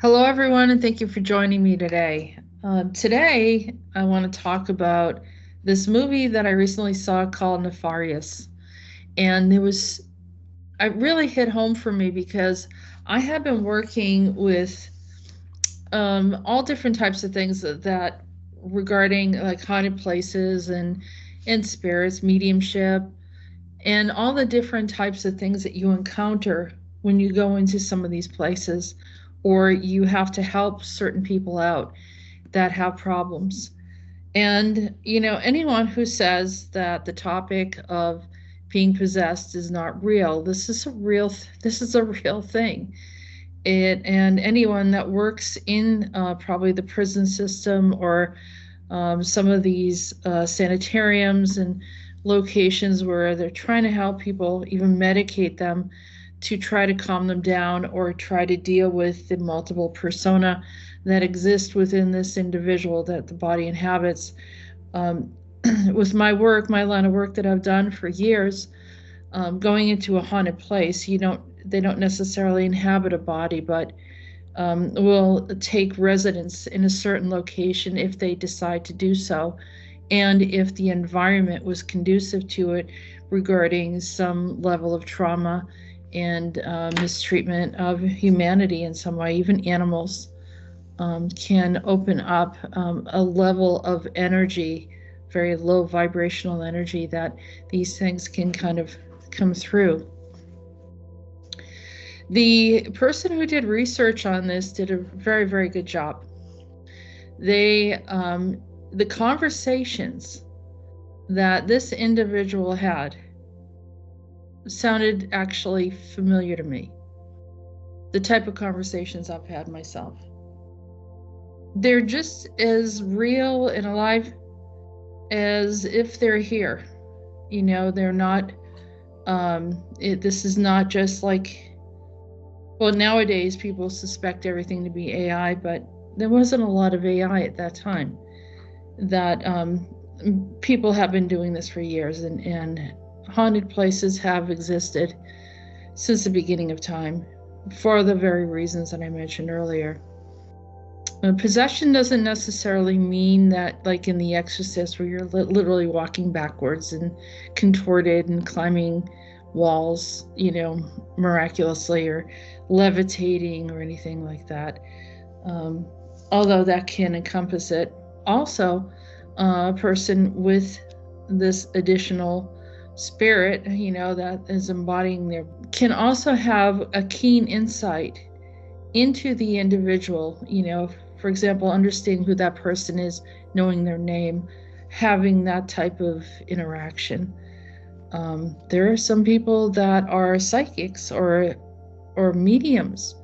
Hello, everyone, and thank you for joining me today. Today, I want to talk about this movie that I recently saw called Nefarious. And it really hit home for me because I have been working with all different types of things that regarding like haunted places and spirits, mediumship, and all the different types of things that you encounter when you go into some of these places or you have to help certain people out that have problems. And, anyone who says that the topic of being possessed is not real, this is a real thing. And anyone that works in probably the prison system or some of these sanitariums and locations where they're trying to help people, even medicate them to try to calm them down or try to deal with the multiple persona that exist within this individual that the body inhabits. Um, with my line of work that I've done for years, going into a haunted place, they don't necessarily inhabit a body, but will take residence in a certain location if they decide to do so, and if the environment was conducive to it regarding some level of trauma and mistreatment of humanity in some way. Even animals can open up a level of energy, very low vibrational energy, that these things can kind of come through. The person who did research on this did a very, very good job. The conversations that this individual had sounded actually familiar to me. The type of conversations I've had myself. They're just as real and alive as if they're here. They're not, this is not just like, well, nowadays people suspect everything to be AI, but there wasn't a lot of AI at that time. That people have been doing this for years, and haunted places have existed since the beginning of time for the very reasons that I mentioned earlier. Possession doesn't necessarily mean that, like in The Exorcist, where you're literally walking backwards and contorted and climbing walls, miraculously, or levitating or anything like that. Although that can encompass it. Also, a person with this additional spirit, that is embodying their, can also have a keen insight into the individual, for example, understanding who that person is, knowing their name, having that type of interaction. There are some people that are psychics or mediums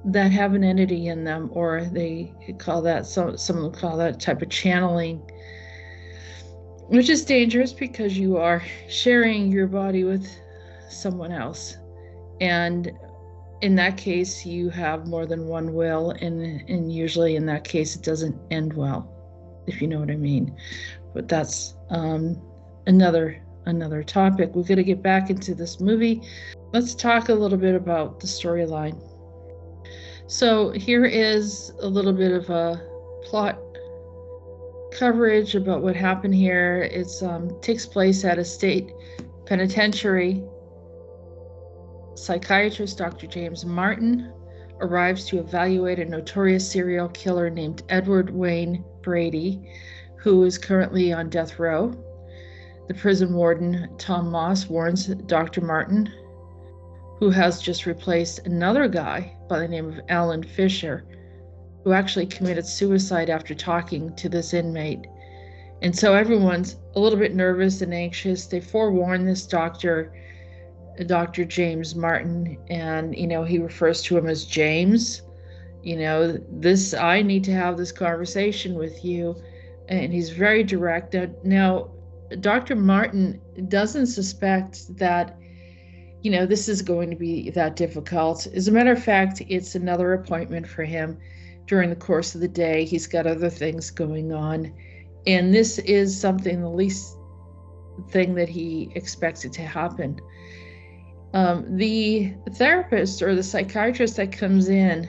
that have an entity in them, or they call that, some call that type of channeling, which is dangerous because you are sharing your body with someone else. And in that case, you have more than one will, and usually in that case, it doesn't end well, if you know what I mean. But that's another topic. We've got to get back into this movie. Let's talk a little bit about the storyline. So here is a little bit of a plot coverage about what happened here. It takes place at a state penitentiary. Psychiatrist Dr. James Martin arrives to evaluate a notorious serial killer named Edward Wayne Brady, who is currently on death row. The prison warden, Tom Moss, warns Dr. Martin, who has just replaced another guy by the name of Alan Fisher, who actually committed suicide after talking to this inmate. And so everyone's a little bit nervous and anxious. They forewarn this Dr. James Martin, and he refers to him as James. I need to have this conversation with you, and he's very direct. Now Dr. Martin doesn't suspect that this is going to be that difficult. As a matter of fact, it's another appointment for him during the course of the day. He's got other things going on, and this is something, the least thing that he expected to happen. The therapist or the psychiatrist that comes in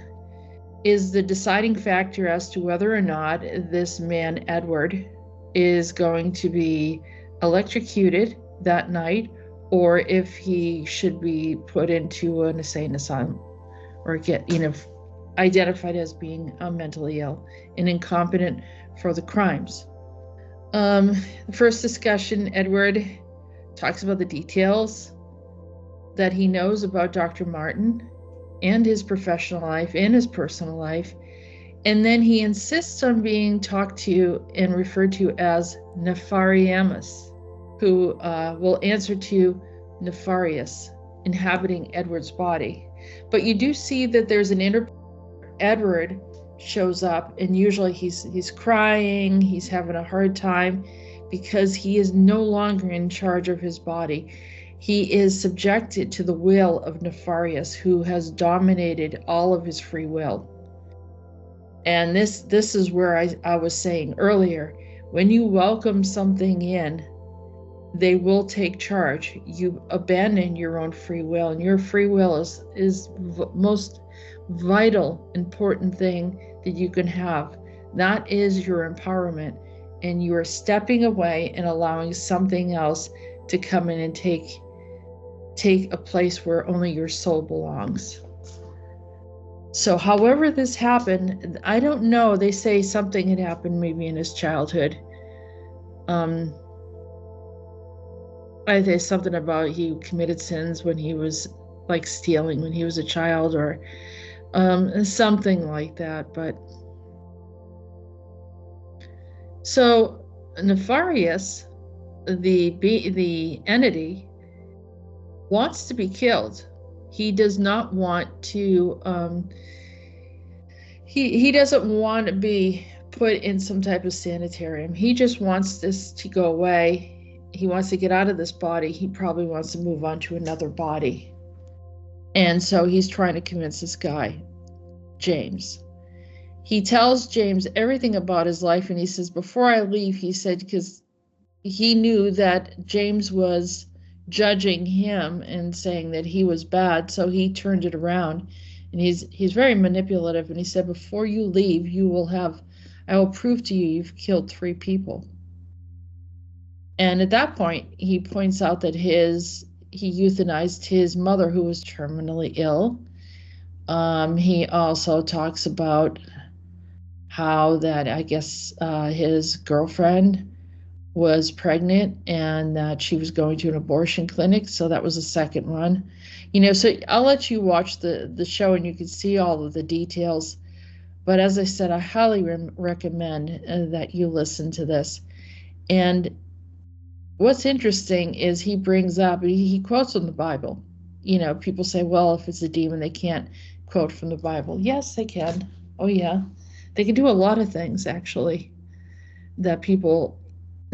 is the deciding factor as to whether or not this man, Edward, is going to be electrocuted that night, or if he should be put into an insane asylum or get, identified as being mentally ill and incompetent for the crimes. The first discussion, Edward talks about the details that he knows about Dr. Martin and his professional life and his personal life. And then he insists on being talked to and referred to as Nefarious, who will answer to Nefarious, inhabiting Edward's body. But you do see that there's an Edward shows up, and usually he's crying, he's having a hard time, because he is no longer in charge of his body. He is subjected to the will of Nefarious, who has dominated all of his free will. And this is where I was saying earlier, when you welcome something in, they will take charge. You abandon your own free will, and your free will is most vital, important thing that you can have. That is your empowerment, and you are stepping away and allowing something else to come in and take a place where only your soul belongs. So however this happened, I don't know. They say something had happened maybe in his childhood. I think something about he committed sins when he was like stealing when he was a child, or something like that. But so Nefarious, the entity, wants to be killed. He does not want to he doesn't want to be put in some type of sanitarium. He just wants this to go away. He wants to get out of this body. He probably wants to move on to another body. And so he's trying to convince this guy, James. He tells James everything about his life, and he says, before I leave, he said, because he knew that James was judging him and saying that he was bad, so he turned it around. And he's very manipulative, and he said, before you leave, I will prove to you you've killed 3 people. And at that point, he points out that he euthanized his mother, who was terminally ill. He also talks about how that, I guess, his girlfriend was pregnant and that she was going to an abortion clinic. So that was the second one. So I'll let you watch the show and you can see all of the details. But as I said, I highly recommend that you listen to this. And what's interesting is he brings up, he quotes from the Bible. People say, well, if it's a demon, they can't quote from the Bible. Yes, they can. Oh, yeah. They can do a lot of things, actually, that people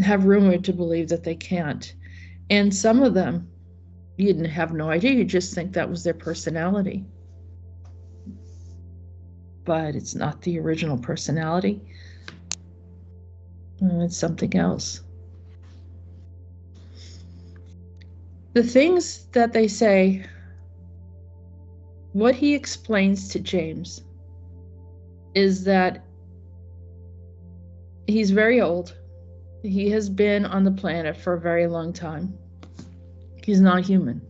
have rumored to believe that they can't. And some of them, you didn't have no idea. You just think that was their personality. But it's not the original personality. It's something else. The things that they say, what he explains to James is that he's very old. He has been on the planet for a very long time. He's not human.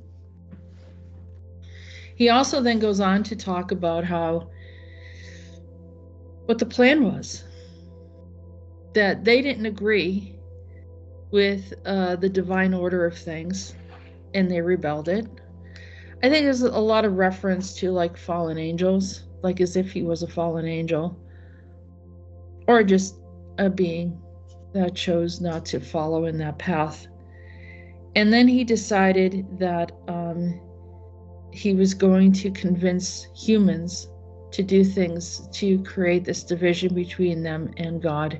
He also then goes on to talk about what the plan was. That they didn't agree with the divine order of things, and they rebelled it. I think there's a lot of reference to like fallen angels, like as if he was a fallen angel, or just a being that chose not to follow in that path. And then he decided that he was going to convince humans to do things to create this division between them and God,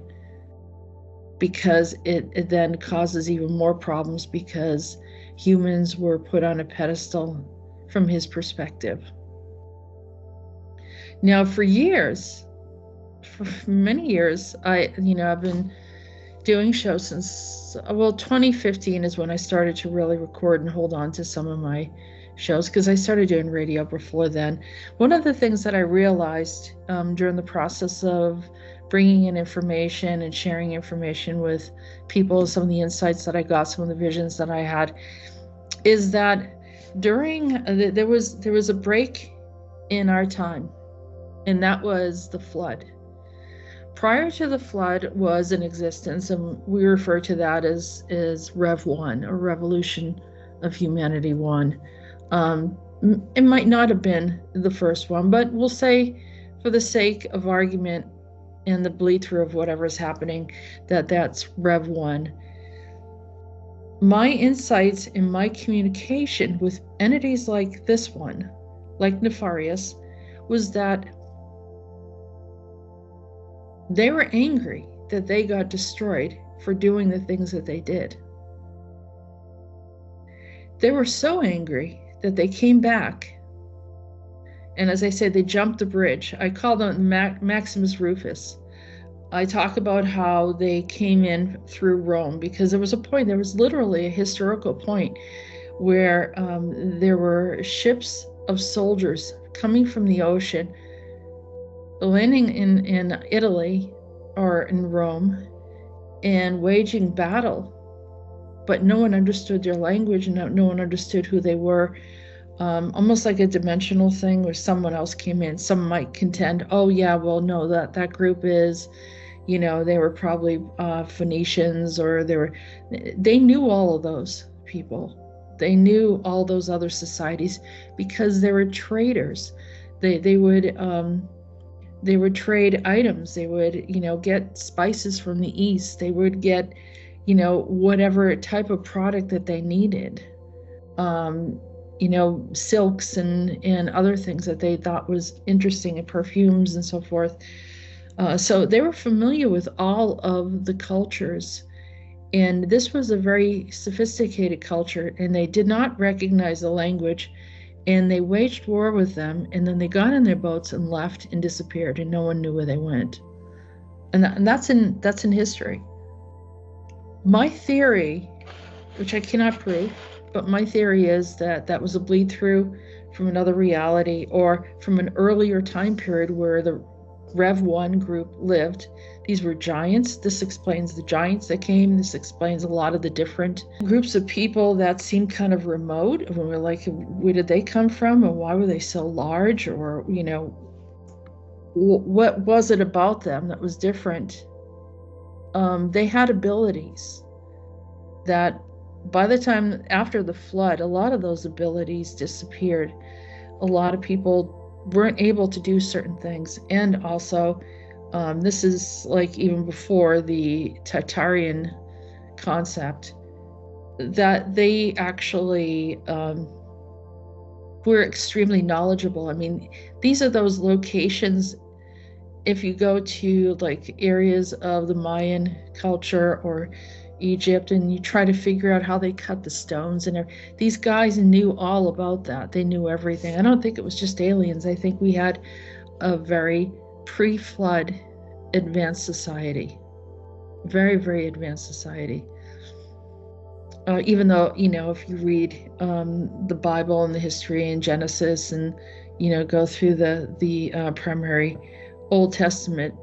because it then causes even more problems, because humans were put on a pedestal from his perspective. Now, for many years, I've been doing shows since, 2015 is when I started to really record and hold on to some of my shows, because I started doing radio before then. One of the things that I realized during the process of bringing in information and sharing information with people, some of the insights that I got, some of the visions that I had, is that during there was a break in our time, and that was the flood. Prior to the flood was in existence, and we refer to that as Rev 1, or Revolution of Humanity 1. It might not have been the first one, but we'll say, for the sake of argument and the bleed through of whatever's happening, that's Rev 1. My insights in my communication with entities like this one, like Nefarious, was that they were angry that they got destroyed for doing the things that they did. They were so angry that they came back. And as I said, they jumped the bridge. I call them Maximus Rufus. I talk about how they came in through Rome, because there was literally a historical point where there were ships of soldiers coming from the ocean, landing in Italy or in Rome, and waging battle, but no one understood their language, and no one understood who they were. Almost like a dimensional thing where someone else came in. Some might contend, oh yeah, well no, that group is, they were probably Phoenicians, or they knew all of those people. They knew all those other societies because they were traders. They would trade items. They would, get spices from the east. They would get, whatever type of product that they needed. Silks and other things that they thought was interesting, and perfumes and so forth. So they were familiar with all of the cultures. And this was a very sophisticated culture, and they did not recognize the language. And they waged war with them, and then they got in their boats and left and disappeared, and no one knew where they went. And that's in history. My theory, which I cannot prove, but my theory is that was a bleed through from another reality, or from an earlier time period where the Rev 1 group lived. These were giants. This explains the giants that came. This explains a lot of the different groups of people that seemed kind of remote. And we're like, where did they come from? And why were they so large? Or, what was it about them that was different? They had abilities that by the time after the flood, a lot of those abilities disappeared. A lot of people weren't able to do certain things. And also, this is like even before the Tartarian concept, that they actually were extremely knowledgeable. I mean, these are those locations, if you go to like areas of the Mayan culture or Egypt, and you try to figure out how they cut the stones, and these guys knew all about that. They knew everything. I don't think it was just aliens. I think we had a very pre-flood advanced society, very, very advanced society. Even though, if you read the Bible and the history in Genesis, and go through the primary Old Testament,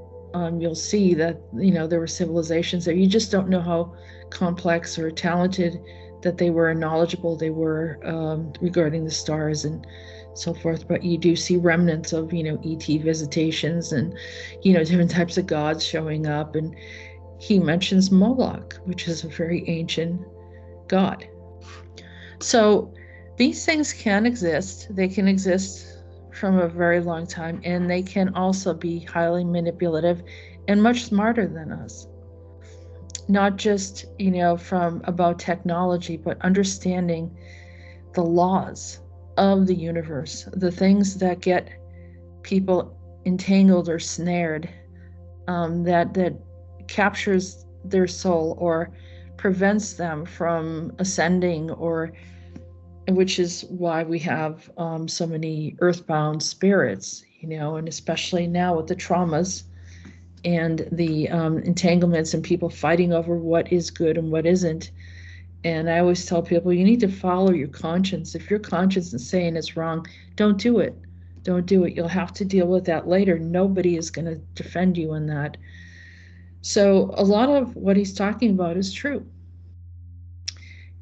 you'll see that there were civilizations there. You just don't know how complex or talented that they were, and knowledgeable they were regarding the stars and so forth. But you do see remnants of ET visitations, and different types of gods showing up. And he mentions Moloch, which is a very ancient god. So these things can exist. They can exist from a very long time, and they can also be highly manipulative and much smarter than us. Not just from about technology, but understanding the laws of the universe, the things that get people entangled or snared, that captures their soul or prevents them from ascending, or which is why we have so many earthbound spirits, and especially now with the traumas and the entanglements and people fighting over what is good and what isn't. And I always tell people, you need to follow your conscience. If your conscience is saying it's wrong, don't do it. Don't do it. You'll have to deal with that later. Nobody is going to defend you in that. So a lot of what he's talking about is true.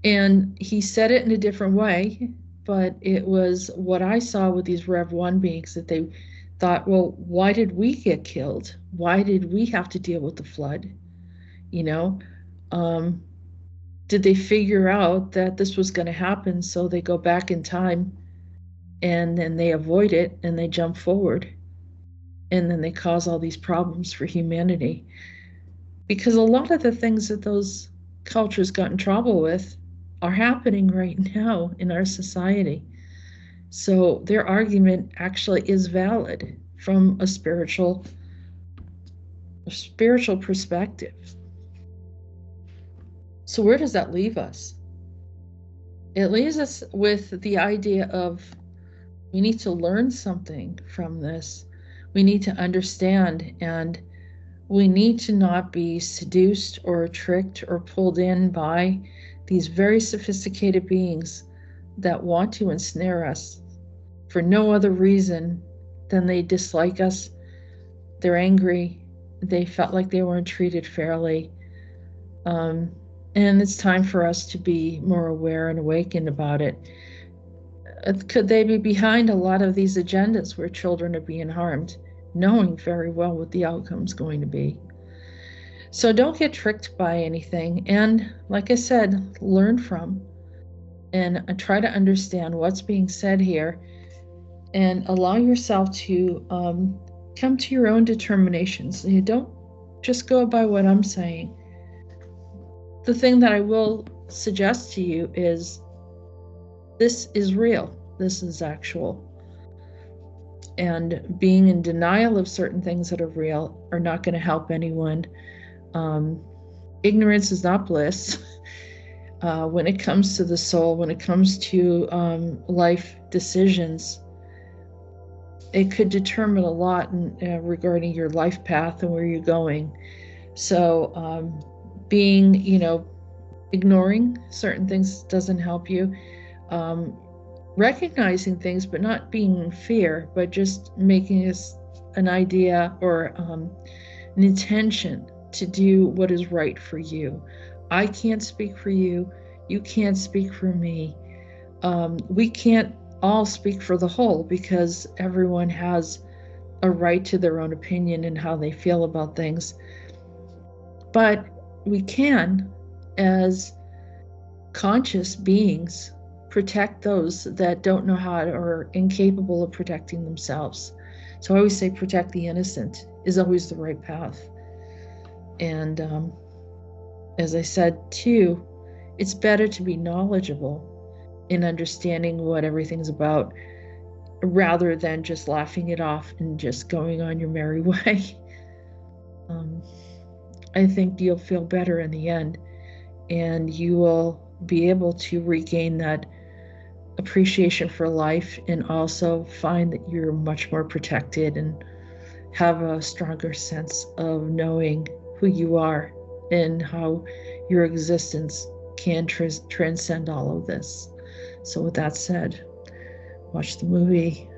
And he said it in a different way, but it was what I saw with these Rev 1 beings, that they thought, well, why did we get killed? Why did we have to deal with the flood? You know, did they figure out that this was going to happen, so they go back in time and then they avoid it and they jump forward, and then they cause all these problems for humanity? Because a lot of the things that those cultures got in trouble with are happening right now in our society. So their argument actually is valid from a spiritual perspective. So where does that leave us? It leaves us with the idea of, we need to learn something from this. We need to understand, and we need to not be seduced or tricked or pulled in by these very sophisticated beings that want to ensnare us for no other reason than they dislike us, they're angry, they felt like they weren't treated fairly. And it's time for us to be more aware and awakened about it. Could they be behind a lot of these agendas where children are being harmed, knowing very well what the outcome's going to be? So don't get tricked by anything. And like I said, learn from and try to understand what's being said here, and allow yourself to come to your own determinations. You don't just go by what I'm saying. The thing that I will suggest to you is, this is real. This is actual. And being in denial of certain things that are real are not going to help anyone. Ignorance is not bliss. When it comes to the soul, when it comes to life decisions, it could determine a lot regarding your life path and where you're going. So being, ignoring certain things doesn't help you. Recognizing things, but not being in fear, but just making an idea or an intention to do what is right for you. I can't speak for you. You can't speak for me. We can't all speak for the whole, because everyone has a right to their own opinion and how they feel about things. But we can, as conscious beings, protect those that don't know how to, or are incapable of protecting themselves. So I always say, protect the innocent is always the right path. And as I said too, it's better to be knowledgeable in understanding what everything's about, rather than just laughing it off and just going on your merry way. I think you'll feel better in the end, and you will be able to regain that appreciation for life, and also find that you're much more protected and have a stronger sense of knowing who you are and how your existence can transcend all of this. So with that said, watch the movie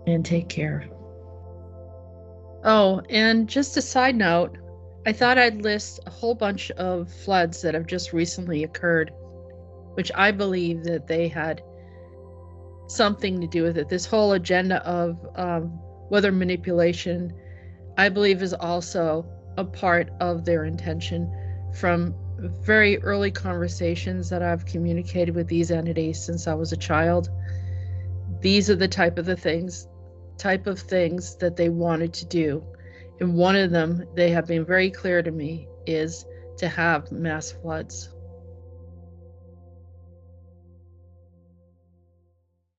and take care. Oh, and just a side note, I thought I'd list a whole bunch of floods that have just recently occurred, which I believe that they had something to do with it. This whole agenda of weather manipulation, I believe, is also a part of their intention. From very early conversations that I've communicated with these entities since I was a child, these are the type of things that they wanted to do. And one of them, they have been very clear to me, is to have mass floods.